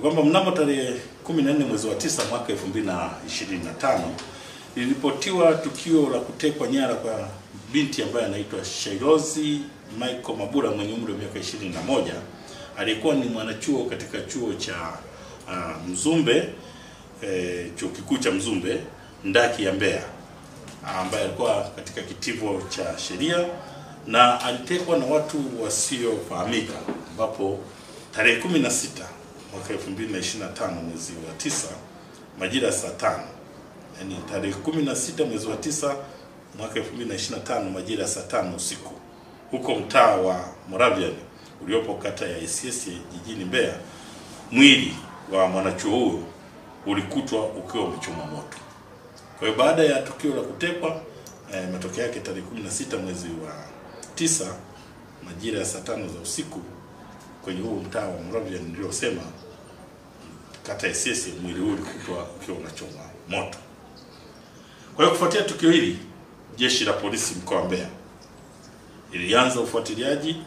Kwamba mnamo tarehe 14 mwezi wa 9 mwaka 2025 iliripotiwa tukio la kutekwa nyara kwa binti ambaye anaitwa Shairozi Michael Mabura mwenye umri wa miaka 21. Alikuwa ni mwanachuo katika chuo cha Mzumbe, chuo kikuu cha Mzumbe ndaki ya Mbeya, ambaye alikuwa katika kitivo cha sheria na alitekwa na watu wasiofahamika, ambapo tarehe 16 mwaka 2025 mwezi wa 9 majira saa 5, yani tarehe 16 mwezi wa 9 mwaka 2025 majira saa 5 usiku, huko mtaa wa Moravian uliopo kata ya Isyesye jijini Mbeya, mwili wa mwanachuo huyo ulikutwa ukiwa umechomwa moto. Kwa hiyo baada ya tukio la kutekwa, matokeo yake tarehe 16 mwezi wa 9 majira ya saa 5 za usiku kwenye huo mtaa wa Moravian niliosema kata ya Isyesye, mwili huu ulikutwa ukiwa unachomwa moto. Kwa hiyo kufuatia tukio hili, jeshi la polisi mkoa wa Mbeya ilianza ufuatiliaji